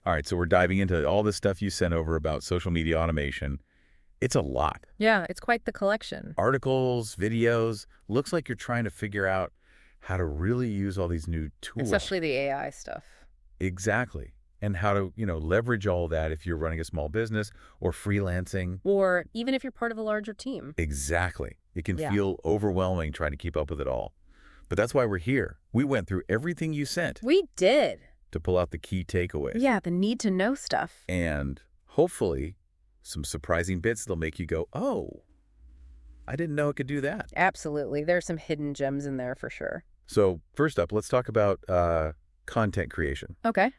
All right, so we're diving into all this stuff you sent over about social media automation. It's a lot. Yeah, it's quite the collection. Articles, videos. Looks like you're trying to figure out how to really use all these new tools. Especially the AI stuff. Exactly. And how to, leverage all that if you're running a small business or freelancing. Or even if you're part of a larger team. Exactly. It can Yeah. feel overwhelming trying to keep up with it all. But that's why we're here. We went through everything you sent We did. to pull out the key takeaways. Yeah, the need to know stuff. And hopefully some surprising bits that'll make you go, oh, I didn't know it could do that. Absolutely. There's some hidden gems in there for sure. So first up, let's talk about content creation. Okay.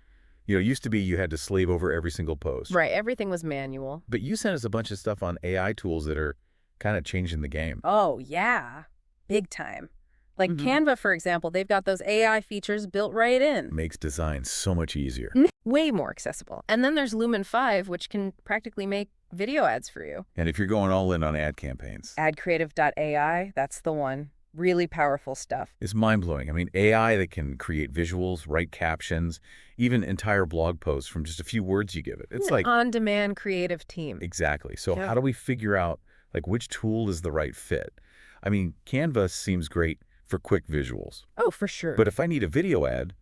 It used to be you had to slave over every single post. Right. Everything was manual. But you sent us a bunch of stuff on AI tools that are kind of changing the game. Oh, yeah. Big time. Like Mhm. Canva, for example, they've got those AI features built right in. Makes design so much easier. Way more accessible. And then there's Lumen 5, which can practically make video ads for you. And if you're going all in on ad campaigns, AdCreative.ai, that's the one. Really powerful stuff. it's mind-blowing. I mean, AI that can create visuals, write captions, even entire blog posts from just a few words you give it. It's like, On-demand creative team. exactly. So Yeah. how do we figure out, which tool is the right fit? I mean, Canva seems great for quick visuals. Oh, for sure. But if I need a video ad,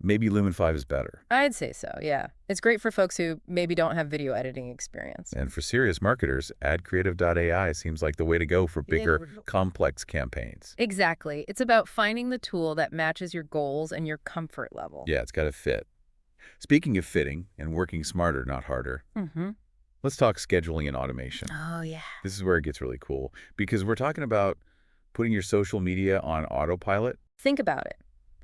maybe Lumen 5 is better. I'd say so, yeah. It's great for folks who maybe don't have video editing experience. And for serious marketers, AdCreative.ai seems like the way to go for bigger, complex campaigns. Exactly. It's about finding the tool that matches your goals and your comfort level. Yeah, it's got to fit. Speaking of fitting and working smarter, not harder, Mm-hmm. let's talk scheduling and automation. Oh, yeah. This is where it gets really cool because we're talking about putting your social media on autopilot. Think about it.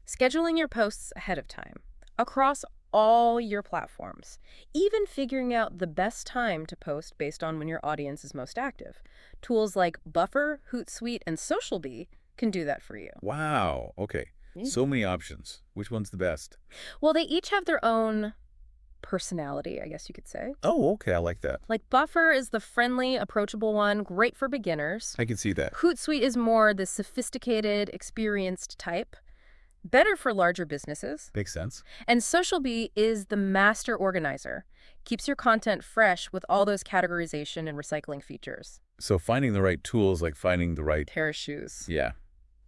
Scheduling your posts ahead of time, across all your platforms, even figuring out the best time to post based on when your audience is most active. Tools like Buffer, Hootsuite, and SocialBee can do that for you. Wow. Okay. So many options. Which one's the best? Well, they each have their own personality, I guess you could say. Oh, okay. I like that. Like Buffer is the friendly, approachable one, great for beginners. I can see that. Hootsuite is more the sophisticated, experienced type, better for larger businesses. Makes sense. And SocialBee is the master organizer, keeps your content fresh with all those categorization and recycling features. So finding the right tools, like finding the right, Pair of shoes. yeah,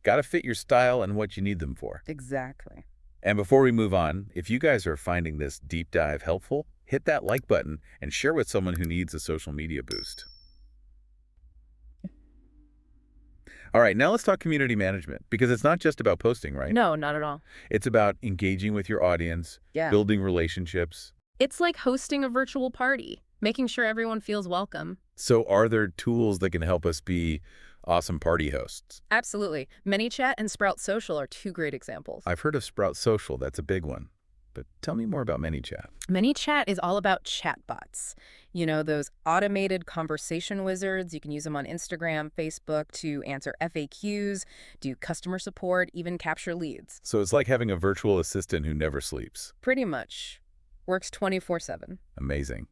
got to fit your style and what you need them for. Exactly. And before we move on, if you guys are finding this deep dive helpful, hit that like button and share with someone who needs a social media boost. All right, now let's talk community management, because it's not just about posting, right? No, not at all. It's about engaging with your audience, Yeah. building relationships. It's like hosting a virtual party, making sure everyone feels welcome. So are there tools that can help us be awesome party hosts? Absolutely. ManyChat and Sprout Social are two great examples. I've heard of Sprout Social. That's a big one. But tell me more about ManyChat. ManyChat is all about chatbots. You know, those automated conversation wizards. You can use them on Instagram, Facebook to answer FAQs, do customer support, even capture leads. So it's like having a virtual assistant who never sleeps. Pretty much. Works 24/7. Amazing.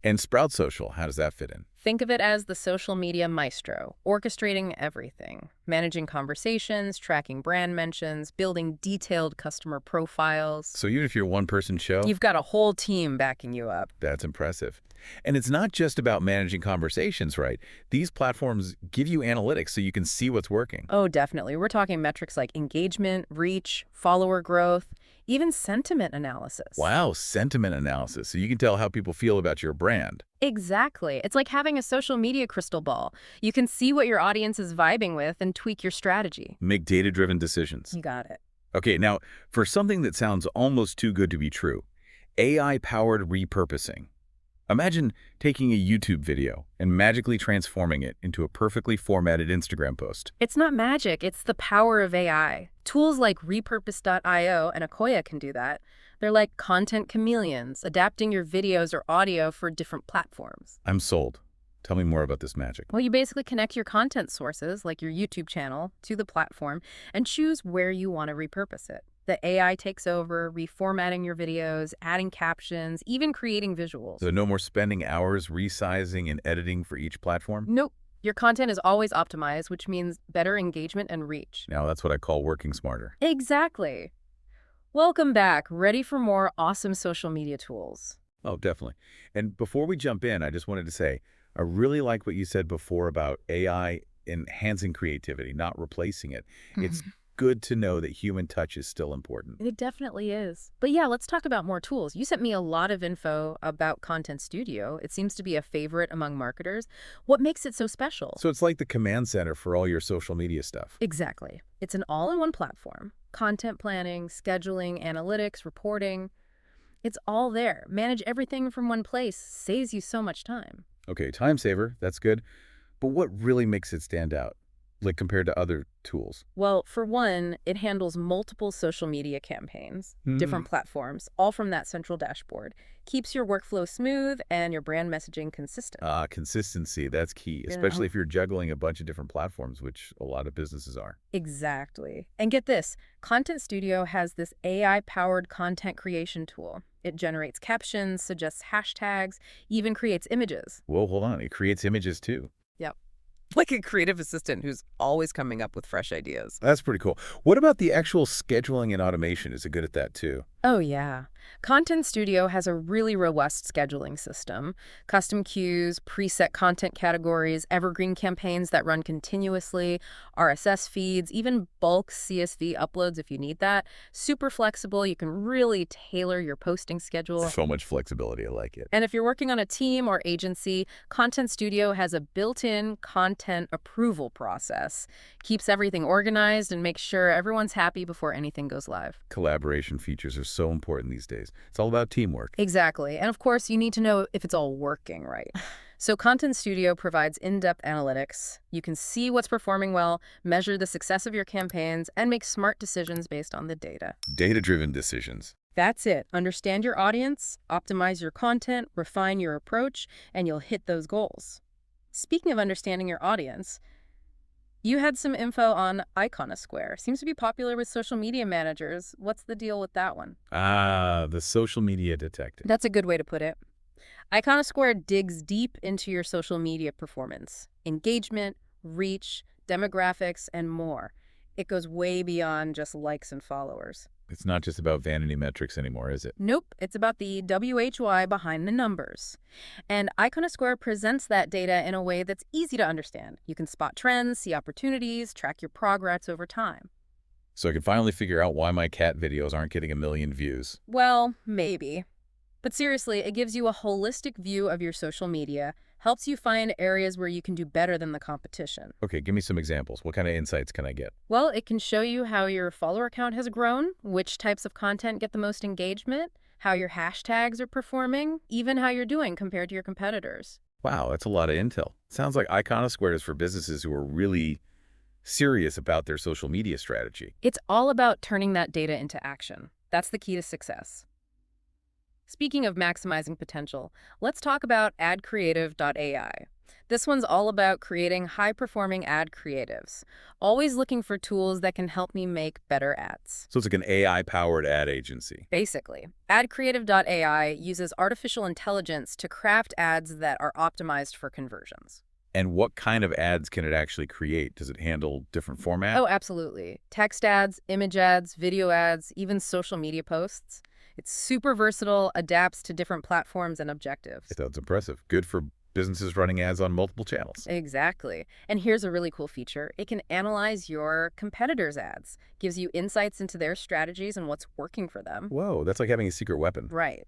And Sprout Social, how does that fit in? Think of it as the social media maestro, orchestrating everything, managing conversations, tracking brand mentions, building detailed customer profiles. So even if you're a one-person show, You've got a whole team backing you up. that's impressive. And it's not just about managing conversations, right? These platforms give you analytics so you can see what's working. Oh, definitely. We're talking metrics like engagement, reach, follower growth, even sentiment analysis. Wow, sentiment analysis. So you can tell how people feel about your brand. Exactly. It's like having a social media crystal ball. You can see what your audience is vibing with and tweak your strategy. Make data-driven decisions. You got it. Okay, now, for something that sounds almost too good to be true, AI-powered repurposing. Imagine taking a YouTube video and magically transforming it into a perfectly formatted Instagram post. It's not magic, it's the power of AI. Tools like repurpose.io and Okoya can do that. They're like content chameleons, adapting your videos or audio for different platforms. I'm sold. Tell me more about this magic. Well, you basically connect your content sources, like your YouTube channel, to the platform and choose where you want to repurpose it. The AI takes over, reformatting your videos, adding captions, even creating visuals. So no more spending hours resizing and editing for each platform? Nope. Your content is always optimized, which means better engagement and reach. Now that's what I call working smarter. Exactly. Welcome back. Ready for more awesome social media tools? Oh, definitely. And before we jump in, I just wanted to say, I really like what you said before about AI enhancing creativity, not replacing it. It's Mhm. good to know that human touch is still important. It definitely is. But yeah, let's talk about more tools. You sent me a lot of info about Content Studio. It seems to be a favorite among marketers. What makes it so special? So it's like the command center for all your social media stuff. Exactly. It's an all-in-one platform. Content planning, scheduling, analytics, reporting. It's all there. Manage everything from one place saves you so much time. Okay, time saver, that's good. But what really makes it stand out, like compared to other tools? Well, for one, it handles multiple social media campaigns, different Hmm. platforms, all from that central dashboard. Keeps your workflow smooth and your brand messaging consistent. Consistency, that's key, Yeah. especially if you're juggling a bunch of different platforms, which a lot of businesses are. Exactly. And get this, Content Studio has this AI-powered content creation tool. It generates captions, suggests hashtags, even creates images. Whoa, hold on, it creates images too. Yep. Like a creative assistant who's always coming up with fresh ideas. That's pretty cool. What about the actual scheduling and automation? Is it good at that too? Oh, yeah. Content Studio has a really robust scheduling system. Custom queues, preset content categories, evergreen campaigns that run continuously, RSS feeds, even bulk CSV uploads if you need that. Super flexible. You can really tailor your posting schedule. So much flexibility, I like it. And if you're working on a team or agency, Content Studio has a built-in content approval process. Keeps everything organized and makes sure everyone's happy before anything goes live. Collaboration features are so important these days. It's all about teamwork. Exactly. And of course, you need to know if it's all working right. So Content Studio provides in-depth analytics. You can see what's performing well, measure the success of your campaigns, and make smart decisions based on the data. Data-driven decisions. That's it. Understand your audience, optimize your content, refine your approach, and you'll hit those goals. Speaking of understanding your audience, you had some info on Iconosquare. Seems to be popular with social media managers. What's the deal with that one? Ah, the social media detective. That's a good way to put it. Iconosquare digs deep into your social media performance, engagement, reach, demographics, and more. It goes way beyond just likes and followers. It's not just about vanity metrics anymore, is it? Nope, it's about the WHY behind the numbers. And Iconosquare presents that data in a way that's easy to understand. You can spot trends, see opportunities, track your progress over time. So I can finally figure out why my cat videos aren't getting 1 million views. Well, maybe. But seriously, it gives you a holistic view of your social media, helps you find areas where you can do better than the competition. Okay, give me some examples. What kind of insights can I get? Well, it can show you how your follower count has grown, which types of content get the most engagement, how your hashtags are performing, even how you're doing compared to your competitors. Wow, that's a lot of intel. Sounds like Iconosquare is for businesses who are really serious about their social media strategy. It's all about turning that data into action. That's the key to success. Speaking of maximizing potential, let's talk about AdCreative.ai. This one's all about creating high-performing ad creatives. Always looking for tools that can help me make better ads. So it's like an AI-powered ad agency. Basically, AdCreative.ai uses artificial intelligence to craft ads that are optimized for conversions. And what kind of ads can it actually create? Does it handle different formats? Oh, absolutely. Text ads, image ads, video ads, even social media posts. It's super versatile, adapts to different platforms and objectives. That's impressive. Good for businesses running ads on multiple channels. Exactly. And here's a really cool feature. It can analyze your competitors' ads, gives you insights into their strategies and what's working for them. Whoa, that's like having a secret weapon. Right.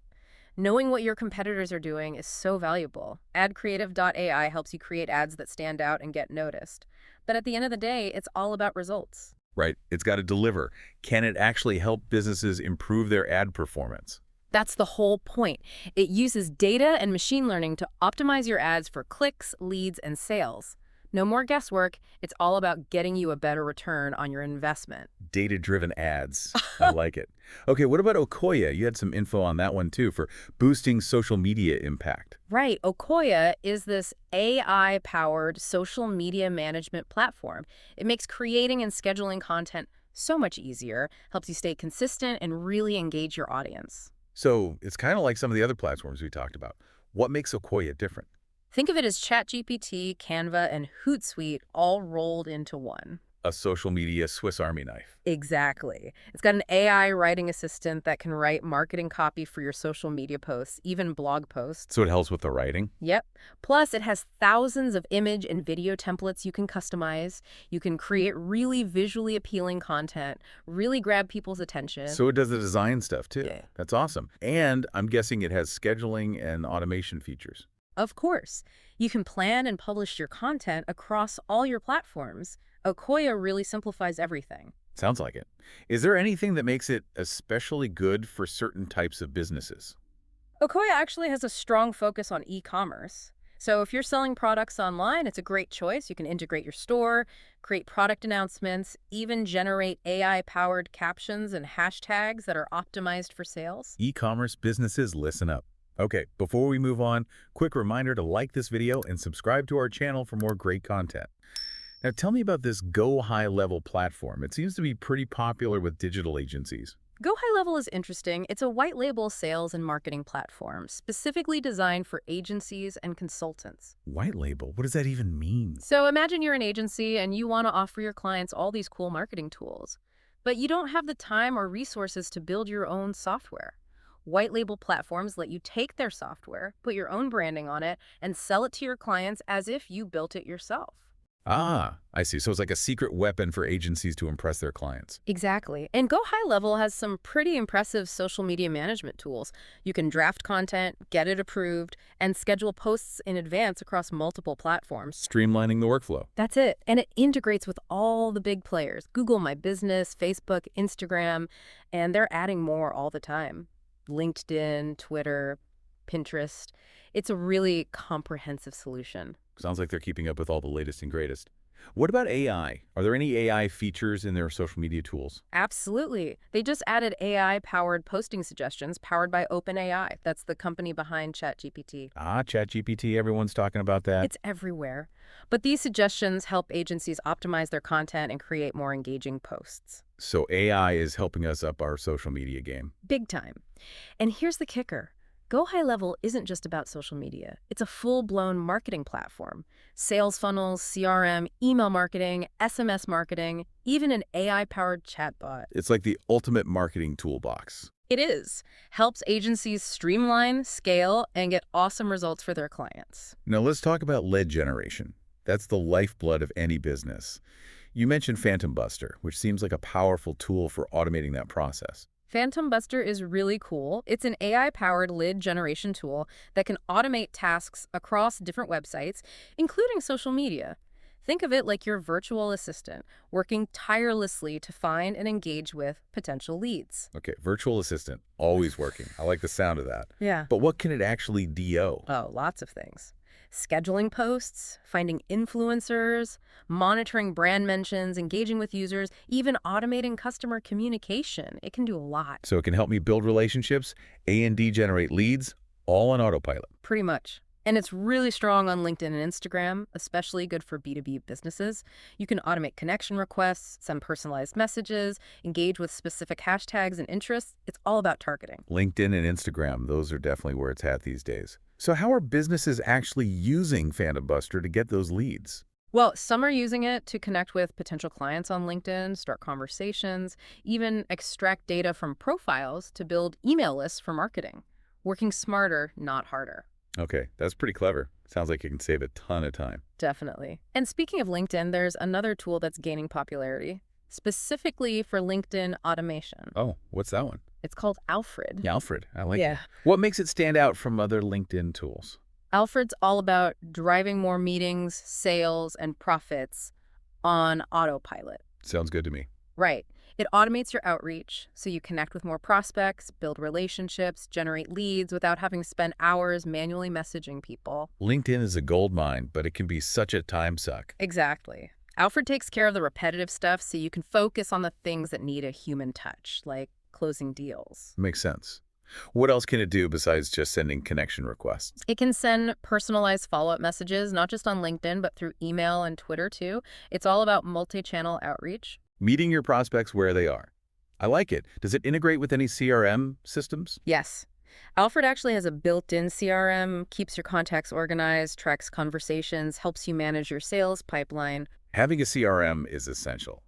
Knowing what your competitors are doing is so valuable. AdCreative.ai helps you create ads that stand out and get noticed. But at the end of the day, it's all about results. Right. It's got to deliver. Can it actually help businesses improve their ad performance? That's the whole point. It uses data and machine learning to optimize your ads for clicks, leads, and sales. No more guesswork. It's all about getting you a better return on your investment. Data-driven ads. I like it. Okay, what about Okoya? You had some info on that one too for boosting social media impact. Right. Okoya is this AI-powered social media management platform. It makes creating and scheduling content so much easier, helps you stay consistent and really engage your audience. So it's kind of like some of the other platforms we talked about. What makes Okoya different? Think of it as ChatGPT, Canva, and Hootsuite all rolled into one. a social media Swiss Army knife. Exactly. It's got an AI writing assistant that can write marketing copy for your social media posts, even blog posts. So it helps with the writing? Yep. Plus, it has thousands of image and video templates you can customize. You can create really visually appealing content, really grab people's attention. So it does the design stuff too. Yeah. That's awesome. And I'm guessing it has scheduling and automation features. Of course, you can plan and publish your content across all your platforms. Okoya really simplifies everything. Sounds like it. Is there anything that makes it especially good for certain types of businesses? Okoya actually has a strong focus on e-commerce. So if you're selling products online, it's a great choice. You can integrate your store, create product announcements, even generate AI-powered captions and hashtags that are optimized for sales. E-commerce businesses, listen up. Okay, before we move on, quick reminder to like this video and subscribe to our channel for more great content. Now tell me about this GoHighLevel platform. It seems to be pretty popular with digital agencies. GoHighLevel is interesting. It's a white label sales and marketing platform specifically designed for agencies and consultants. White label? What does that even mean? So imagine you're an agency and you want to offer your clients all these cool marketing tools, but you don't have the time or resources to build your own software. White label platforms let you take their software, put your own branding on it, and sell it to your clients as if you built it yourself. Ah, I see. So it's like a secret weapon for agencies to impress their clients. Exactly. And GoHighLevel has some pretty impressive social media management tools. You can draft content, get it approved, and schedule posts in advance across multiple platforms. Streamlining the workflow. That's it. And it integrates with all the big players, Google My Business, Facebook, Instagram, and they're adding more all the time. LinkedIn, Twitter, Pinterest. It's a really comprehensive solution. Sounds like they're keeping up with all the latest and greatest. What about AI? Are there any AI features in their social media tools? Absolutely. They just added AI-powered posting suggestions powered by OpenAI. That's the company behind ChatGPT. Ah, ChatGPT, everyone's talking about that. It's everywhere. But these suggestions help agencies optimize their content and create more engaging posts. So AI is helping us up our social media game. Big time. And here's the kicker. GoHighLevel isn't just about social media. It's a full-blown marketing platform. Sales funnels, CRM, email marketing, SMS marketing, even an AI-powered chatbot. It's like the ultimate marketing toolbox. It is. Helps agencies streamline, scale, and get awesome results for their clients. Now let's talk about lead generation. That's the lifeblood of any business. You mentioned Phantom Buster, which seems like a powerful tool for automating that process. Phantom Buster is really cool. It's an AI-powered lead generation tool that can automate tasks across different websites, including social media. Think of it like your virtual assistant, working tirelessly to find and engage with potential leads. Okay, virtual assistant, always working. I like the sound of that. Yeah. But what can it actually do? Oh, lots of things. Scheduling posts, finding influencers, monitoring brand mentions, engaging with users, even automating customer communication. It can do a lot. So it can help me build relationships, A&D generate leads, all on autopilot. Pretty much. And it's really strong on LinkedIn and Instagram, especially good for B2B businesses. You can automate connection requests, send personalized messages, engage with specific hashtags and interests. It's all about targeting. LinkedIn and Instagram, those are definitely where it's at these days. So how are businesses actually using Phantom Buster to get those leads? Well, some are using it to connect with potential clients on LinkedIn, start conversations, even extract data from profiles to build email lists for marketing. Working smarter, not harder. Okay, that's pretty clever. Sounds like it can save a ton of time. Definitely. And speaking of LinkedIn, there's another tool that's gaining popularity, specifically for LinkedIn automation. Oh, what's that one? It's called Alfred. Yeah, Alfred. I like Yeah. it. What makes it stand out from other LinkedIn tools? Alfred's all about driving more meetings, sales, and profits on autopilot. Sounds good to me. Right. It automates your outreach, so you connect with more prospects, build relationships, generate leads without having to spend hours manually messaging people. LinkedIn is a gold mine, but it can be such a time suck. Exactly. Alfred takes care of the repetitive stuff so you can focus on the things that need a human touch, like closing deals. Makes sense. What else can it do besides just sending connection requests? It can send personalized follow-up messages, not just on LinkedIn, but through email and Twitter too. It's all about multi-channel outreach. Meeting your prospects where they are. I like it. Does it integrate with any CRM systems? Yes. Alfred actually has a built-in CRM, keeps your contacts organized, tracks conversations, helps you manage your sales pipeline. Having a CRM is essential.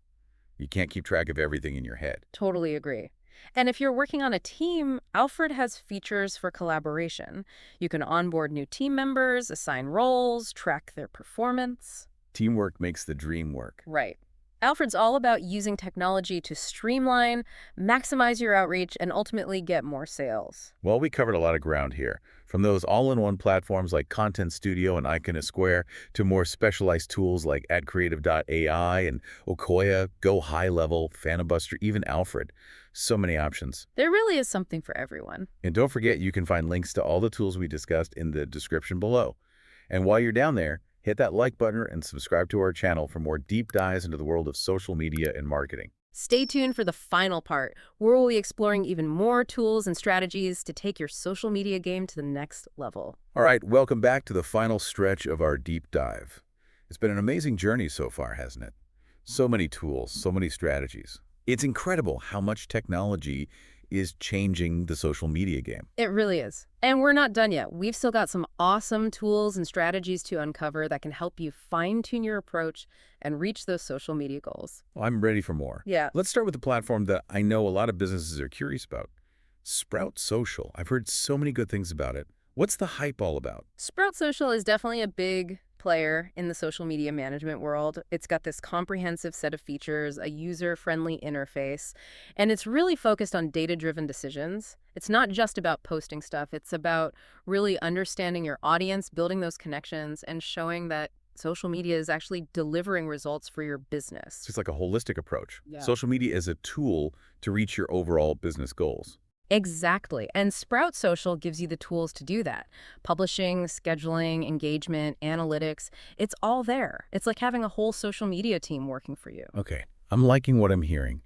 You can't keep track of everything in your head. Totally agree. And if you're working on a team, Alfred has features for collaboration. You can onboard new team members, assign roles, track their performance. Teamwork makes the dream work. Right. Alfred's all about using technology to streamline, maximize your outreach, and ultimately get more sales. Well, we covered a lot of ground here, from those all-in-one platforms like ContentStudio and Iconosquare to more specialized tools like AdCreative.ai and Okoya, GoHighLevel, Fanabuster, even Alfred. So many options. There really is something for everyone. And don't forget, you can find links to all the tools we discussed in the description below. And while you're down there, hit that like button and subscribe to our channel for more deep dives into the world of social media and marketing. Stay tuned for the final part, where we'll be exploring even more tools and strategies to take your social media game to the next level. All right, welcome back to the final stretch of our deep dive. It's been an amazing journey so far, hasn't it? So many tools, so many strategies. It's incredible how much technology is changing the social media game. It really is. And we're not done yet. We've still got some awesome tools and strategies to uncover that can help you fine-tune your approach and reach those social media goals. Well, I'm ready for more. Yeah. Let's start with the platform that I know a lot of businesses are curious about. Sprout Social. I've heard so many good things about it. What's the hype all about? Sprout Social is definitely a big player in the social media management world. It's got this comprehensive set of features, a user-friendly interface, and it's really focused on data-driven decisions. It's not just about posting stuff. It's about really understanding your audience, building those connections, and showing that social media is actually delivering results for your business. It's just like a holistic approach. Yeah. Social media is a tool to reach your overall business goals. Exactly. And Sprout Social gives you the tools to do that. Publishing, scheduling, engagement, analytics, it's all there. It's like having a whole social media team working for you. Okay, I'm liking what I'm hearing.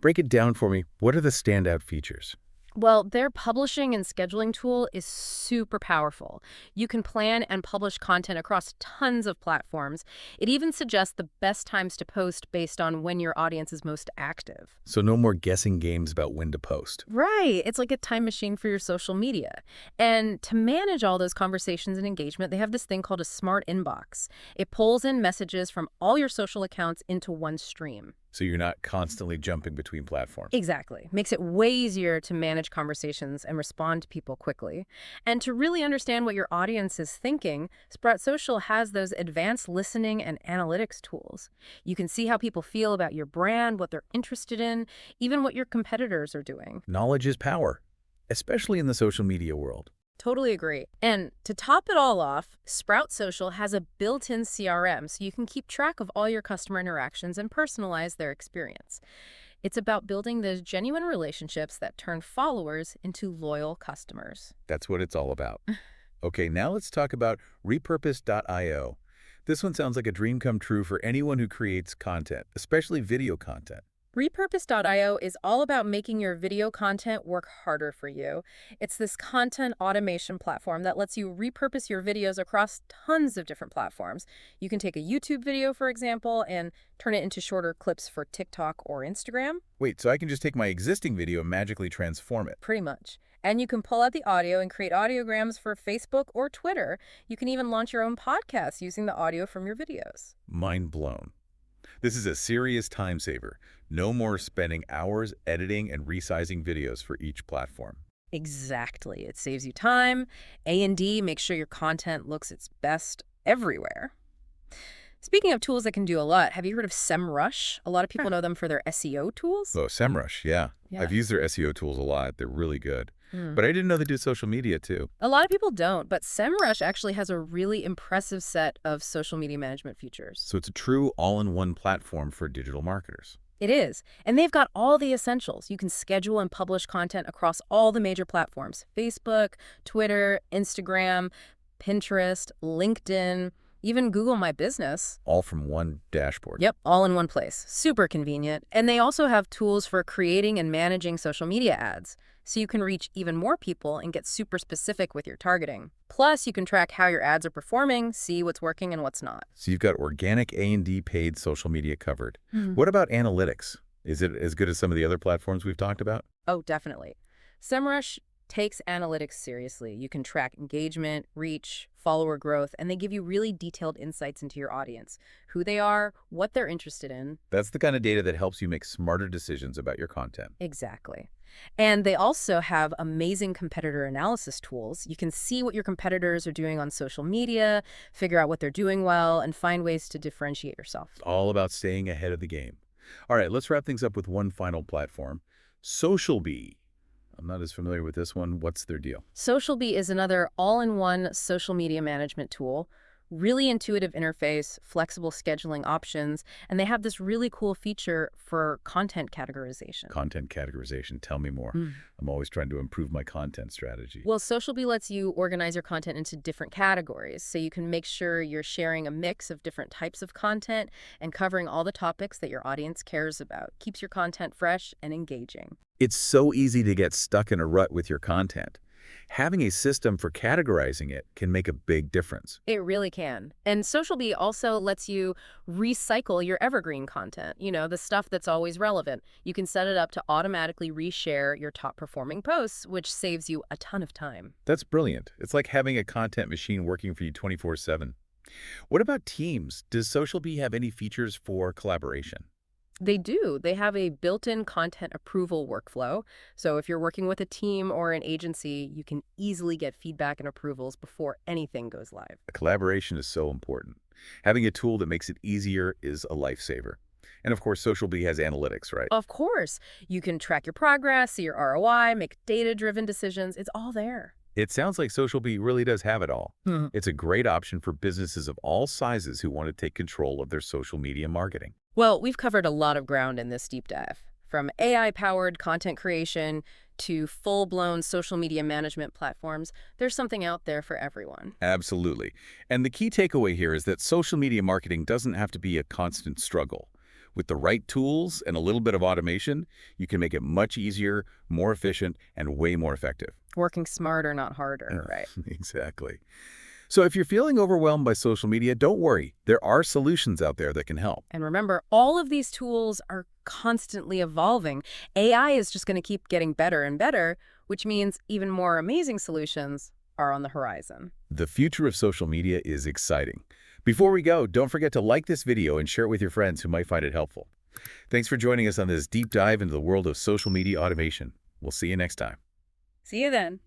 Break it down for me. What are the standout features? Well, their publishing and scheduling tool is super powerful. You can plan and publish content across tons of platforms. It even suggests the best times to post based on when your audience is most active. So no more guessing games about when to post. Right. It's like a time machine for your social media. And to manage all those conversations and engagement, they have this thing called a smart inbox. It pulls in messages from all your social accounts into one stream. So you're not constantly jumping between platforms. Exactly. Makes it way easier to manage conversations and respond to people quickly. And to really understand what your audience is thinking, Sprout Social has those advanced listening and analytics tools. You can see how people feel about your brand, what they're interested in, even what your competitors are doing. Knowledge is power, especially in the social media world. Totally agree. And to top it all off, Sprout Social has a built-in CRM, so you can keep track of all your customer interactions and personalize their experience. It's about building those genuine relationships that turn followers into loyal customers. That's what it's all about. Okay, now let's talk about repurpose.io. This one sounds like a dream come true for anyone who creates content, especially video content. Repurpose.io is all about making your video content work harder for you. It's this content automation platform that lets you repurpose your videos across tons of different platforms. You can take a YouTube video, for example, and turn it into shorter clips for TikTok or Instagram. Wait, so I can just take my existing video and magically transform it? Pretty much. And you can pull out the audio and create audiograms for Facebook or Twitter. You can even launch your own podcast using the audio from your videos. Mind blown. This is a serious time saver. No more spending hours editing and resizing videos for each platform. Exactly. It saves you time. A&D makes sure your content looks its best everywhere. Speaking of tools that can do a lot, have you heard of SEMrush? A lot of people know them for their SEO tools. Oh, SEMrush, yeah. I've used their SEO tools a lot. They're really good. But I didn't know they do social media too. A lot of people don't, but SEMrush actually has a really impressive set of social media management features. So it's a true all-in-one platform for digital marketers. It is. And they've got all the essentials. You can schedule and publish content across all the major platforms: Facebook, Twitter, Instagram, Pinterest, LinkedIn, even Google My Business. All from one dashboard. Yep, all in one place. Super convenient. And they also have tools for creating and managing social media ads, so you can reach even more people and get super specific with your targeting. Plus, you can track how your ads are performing, see what's working and what's not. So you've got organic A&D paid social media covered. What about analytics? Is it as good as some of the other platforms we've talked about? Oh, definitely. SEMrush takes analytics seriously. You can track engagement, reach, follower growth, and they give you really detailed insights into your audience, who they are, what they're interested in. That's the kind of data that helps you make smarter decisions about your content. Exactly. And they also have amazing competitor analysis tools. You can see what your competitors are doing on social media, figure out what they're doing well, and find ways to differentiate yourself. It's all about staying ahead of the game. All right, let's wrap things up with one final platform. SocialBee. I'm not as familiar with this one. What's their deal? SocialBee is another all-in-one social media management tool. Really intuitive interface, flexible scheduling options, and they have this really cool feature for content categorization. Content categorization. Tell me more. Mm. I'm always trying to improve my content strategy. Well, SocialBee lets you organize your content into different categories, so you can make sure you're sharing a mix of different types of content and covering all the topics that your audience cares about. Keeps your content fresh and engaging. It's so easy to get stuck in a rut with your content. Having a system for categorizing it can make a big difference. It really can. And SocialBee also lets you recycle your evergreen content, the stuff that's always relevant. You can set it up to automatically reshare your top performing posts, which saves you a ton of time. That's brilliant. It's like having a content machine working for you 24/7. What about teams? Does SocialBee have any features for collaboration? They do. They have a built-in content approval workflow. So if you're working with a team or an agency, you can easily get feedback and approvals before anything goes live. Collaboration is so important. Having a tool that makes it easier is a lifesaver. And of course, SocialBee has analytics, right? Of course, you can track your progress, see your ROI, make data-driven decisions. It's all there. It sounds like SocialBee really does have it all. It's a great option for businesses of all sizes who want to take control of their social media marketing. Well, we've covered a lot of ground in this deep dive. From AI-powered content creation to full-blown social media management platforms, there's something out there for everyone. Absolutely. And the key takeaway here is that social media marketing doesn't have to be a constant struggle. With the right tools and a little bit of automation, you can make it much easier, more efficient, and way more effective. Working smarter, not harder, right? Exactly. So if you're feeling overwhelmed by social media, don't worry. There are solutions out there that can help. And remember, all of these tools are constantly evolving. AI is just going to keep getting better and better, which means even more amazing solutions are on the horizon. The future of social media is exciting. Before we go, don't forget to like this video and share it with your friends who might find it helpful. Thanks for joining us on this deep dive into the world of social media automation. We'll see you next time. See you then.